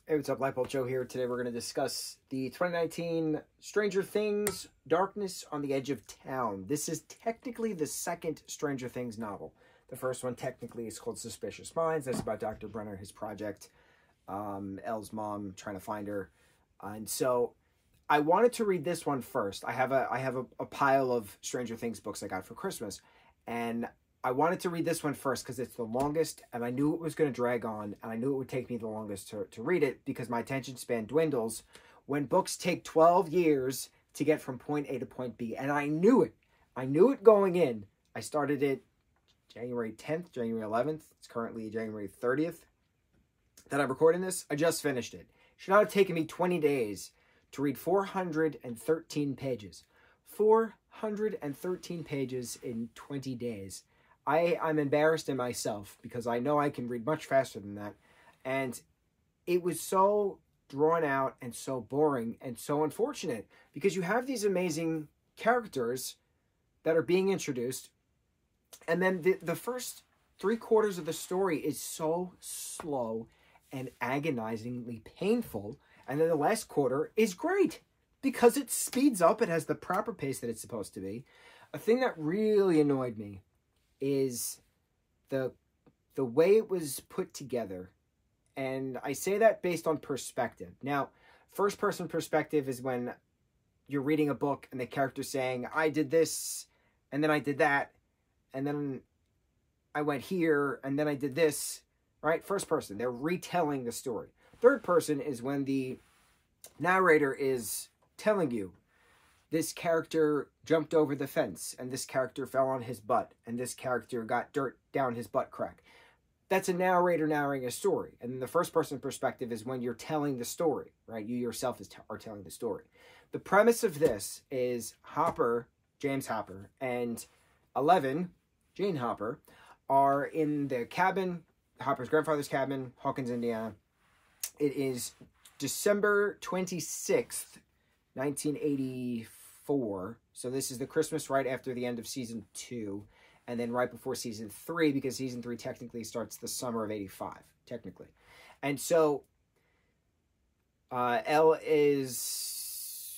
Hey, what's up? Lightboltjoe here. Today we're going to discuss the 2019 Stranger Things Darkness on the Edge of Town. This is technically the second Stranger Things novel. The first one technically is called Suspicious Minds. That's about Dr. Brenner, his project, Elle's mom trying to find her. And so I wanted to read this one first. I have a pile of Stranger Things books I got for Christmas, and I wanted to read this one first because it's the longest, and I knew it was going to drag on, and I knew it would take me the longest to read it because my attention span dwindles when books take 12 years to get from point A to point B, and I knew it. I knew it going in. I started it January 10th, January 11th. It's currently January 30th that I'm recording this. I just finished it. It should not have taken me 20 days to read 413 pages. 413 pages in 20 days. I'm embarrassed in myself because I know I can read much faster than that. And it was so drawn out and so boring and so unfortunate because you have these amazing characters that are being introduced. And then the first 3/4 of the story is so slow and agonizingly painful. And then the last quarter is great because it speeds up. It has the proper pace that it's supposed to be. A thing that really annoyed me is the way it was put together. And I say that based on perspective. Now, first-person perspective is when you're reading a book and the character's saying, I did this, and then I did that, and then I went here, and then I did this, right? First person, they're retelling the story. Third person is when the narrator is telling you, this character jumped over the fence, and this character fell on his butt, and this character got dirt down his butt crack. That's a narrator narrating a story. And the first-person perspective is when you're telling the story, right? You yourself are telling the story. The premise of this is Hopper, James Hopper, and 11, Jane Hopper, are in the cabin, Hopper's grandfather's cabin, Hawkins, Indiana. It is December 26th, 1984. So this is the Christmas right after the end of season 2, and then right before season 3, because season 3 technically starts the summer of 85, technically. And so Elle is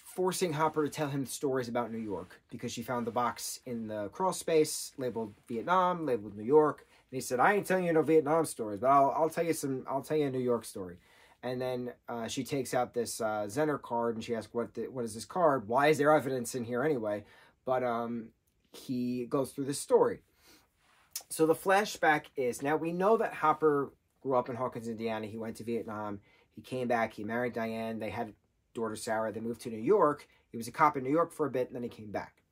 forcing Hopper to tell him stories about New York because she found the box in the crawl space labeled Vietnam, labeled New York. And he said, I ain't telling you no Vietnam stories, but I'll tell you a New York story. And then she takes out this Zener card, and she asks, what is this card? Why is there evidence in here anyway? But he goes through the story. So the flashback is, now we know that Hopper grew up in Hawkins, Indiana. He went to Vietnam. He came back. He married Diane. They had a daughter, Sarah. They moved to New York. He was a cop in New York for a bit, and then he came back.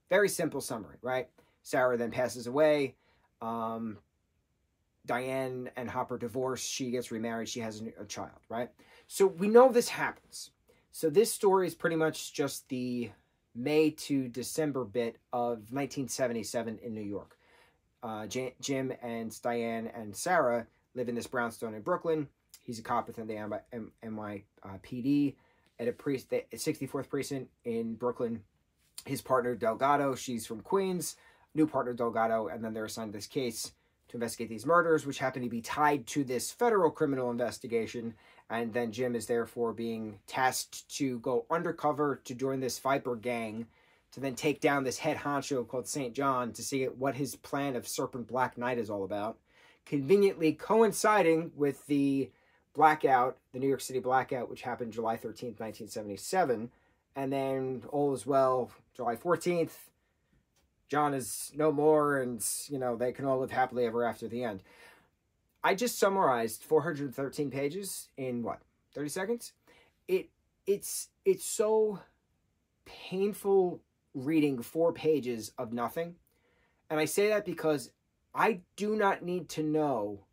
Very simple summary, right? Sarah then passes away. Diane and Hopper divorce. She gets remarried. She has a child, right? So we know this happens. So this story is pretty much just the May to December bit of 1977 in New York. Jim and Diane and Sarah live in this brownstone in Brooklyn. He's a cop within the NYPD at a 64th precinct in Brooklyn. His partner, Delgado, she's from Queens. New partner, Delgado, and then they're assigned this case to investigate these murders, which happen to be tied to this federal criminal investigation. And then Jim is therefore being tasked to go undercover to join this Viper gang to then take down this head honcho called St. John to see what his plan of Serpent Black Night is all about. Conveniently coinciding with the blackout, the New York City blackout, which happened July 13th, 1977. And then all is well, July 14th, John is no more, and, you know, they can all live happily ever after the end. I just summarized 413 pages in, what, 30 seconds? It's so painful reading 4 pages of nothing. And I say that because I do not need to know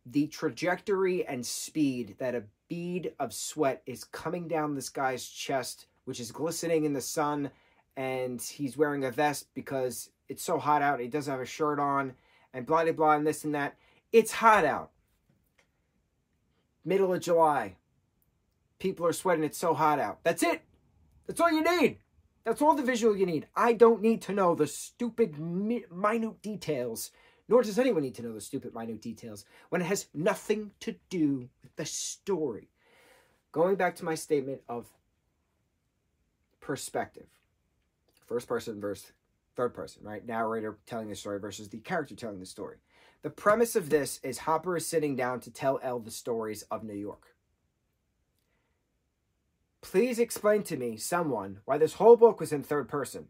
the trajectory and speed that a bead of sweat is coming down this guy's chest, which is glistening in the sun, and he's wearing a vest because it's so hot out, he doesn't have a shirt on, and blah, blah, blah, and this and that. It's hot out. Middle of July. People are sweating, it's so hot out. That's it. That's all you need. That's all the visual you need. I don't need to know the stupid, minute details, nor does anyone need to know the stupid, minute details, when it has nothing to do with the story. Going back to my statement of perspective. First person versus third person, right? Narrator telling the story versus the character telling the story. The premise of this is Hopper is sitting down to tell Elle the stories of New York. Please explain to me, someone, why this whole book was in third person.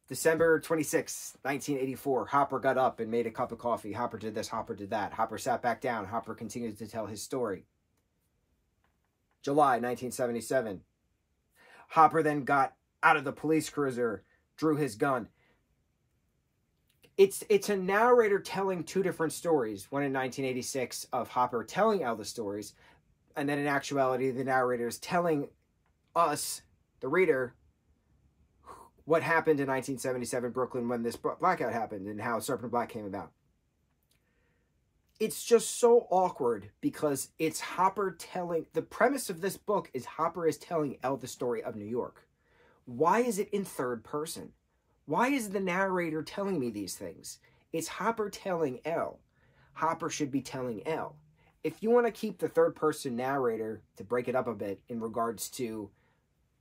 December 26, 1984, Hopper got up and made a cup of coffee. Hopper did this, Hopper did that. Hopper sat back down. Hopper continued to tell his story. July 1977. Hopper then got out of the police cruiser, drew his gun. It's a narrator telling two different stories. One in 1986 of Hopper telling Elle the stories, and then in actuality, the narrator is telling us, the reader, what happened in 1977 Brooklyn when this blackout happened and how Serpent Black came about. It's just so awkward because it's Hopper telling... The premise of this book is Hopper is telling Elle the story of New York. Why is it in third person? Why is the narrator telling me these things? It's Hopper telling Elle. Hopper should be telling Elle. If you want to keep the third person narrator, to break it up a bit, in regards to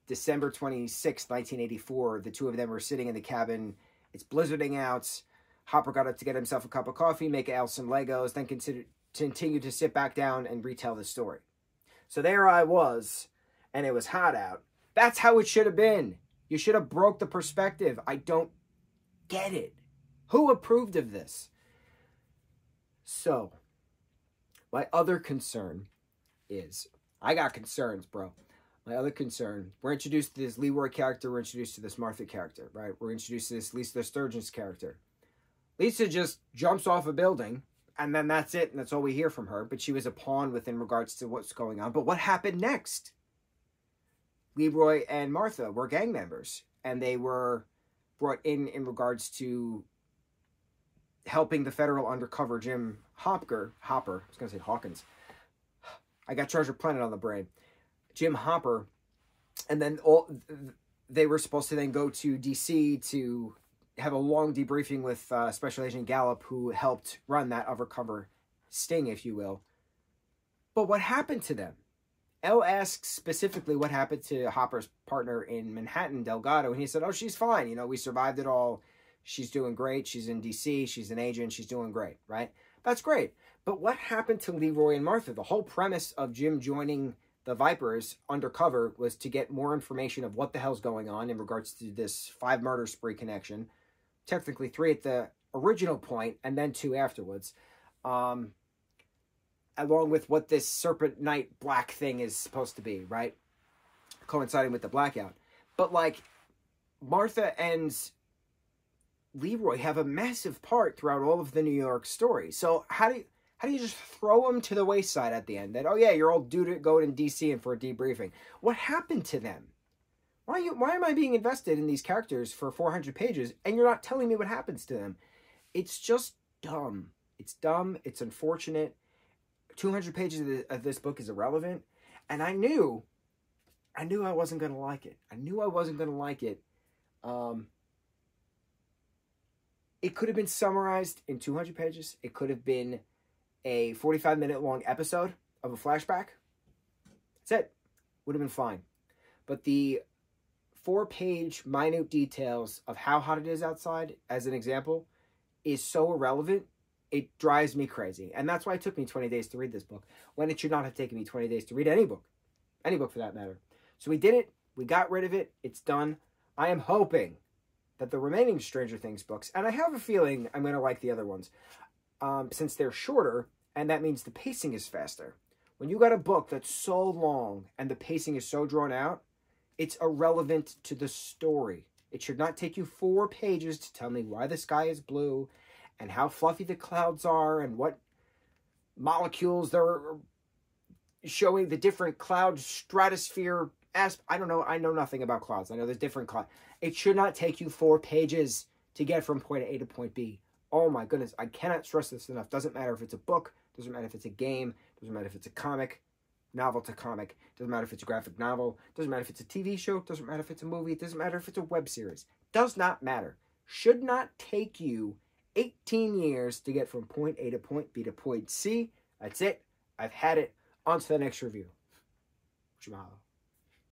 December 26, 1984, the two of them were sitting in the cabin. It's blizzarding out. Hopper got up to get himself a cup of coffee, make Elle some Legos, then continue to sit back down and retell the story. So there I was, and it was hot out. That's how it should have been. You should have broke the perspective. I don't get it. Who approved of this? So, my other concern is... I got concerns, bro. My other concern... We're introduced to this Leroy character. We're introduced to this Martha character, right? We're introduced to this Lisa Sturgeon's character. Lisa just jumps off a building, and then that's it, and that's all we hear from her. But she was a pawn within regards to what's going on. But what happened next? Leroy and Martha were gang members, and they were brought in regards to helping the federal undercover Jim Hopper. I was going to say Hawkins. I got Treasure Planet on the brain. Jim Hopper. And then they were supposed to then go to D.C. to have a long debriefing with Special Agent Gallup, who helped run that undercover sting, if you will. But what happened to them? Elle asks specifically what happened to Hopper's partner in Manhattan, Delgado, and he said, oh, she's fine. You know, we survived it all. She's doing great. She's in D.C. She's an agent. She's doing great, right? That's great. But what happened to Leroy and Martha? The whole premise of Jim joining the Vipers undercover was to get more information of what the hell's going on in regards to this 5 murder spree connection. Technically 3 at the original point, and then 2 afterwards. Along with what this Serpent Night Black thing is supposed to be, right? Coinciding with the blackout. But, like, Martha and Leroy have a massive part throughout all of the New York story. So how do you just throw them to the wayside at the end? That, oh yeah, you're all due to go in D.C. and for a debriefing. What happened to them? Why am I being invested in these characters for 400 pages and you're not telling me what happens to them? It's just dumb. It's dumb. It's unfortunate. 200 pages of this book is irrelevant. And I knew I wasn't going to like it. I knew I wasn't going to like it. It could have been summarized in 200 pages. It could have been a 45-minute long episode of a flashback. That's it. Would have been fine. But the 4-page minute details of how hot it is outside, as an example, is so irrelevant, it drives me crazy. And that's why it took me 20 days to read this book, when it should not have taken me 20 days to read any book for that matter. So we did it. We got rid of it. It's done. I am hoping that the remaining Stranger Things books, and I have a feeling I'm going to like the other ones, since they're shorter, and that means the pacing is faster. When you got a book that's so long and the pacing is so drawn out, it's irrelevant to the story. It should not take you 4 pages to tell me why the sky is blue and how fluffy the clouds are and what molecules they're showing, the different cloud stratosphere. I don't know. I know nothing about clouds. I know there's different clouds. It should not take you 4 pages to get from point A to point B. Oh my goodness. I cannot stress this enough. Doesn't matter if it's a book. Doesn't matter if it's a game. Doesn't matter if it's a comic. Novel to comic. Doesn't matter if it's a graphic novel. Doesn't matter if it's a TV show. Doesn't matter if it's a movie. Doesn't matter if it's a web series. Does not matter. Should not take you 18 years to get from point A to point B to point C. That's it. I've had it. On to the next review. Mucho mahalo.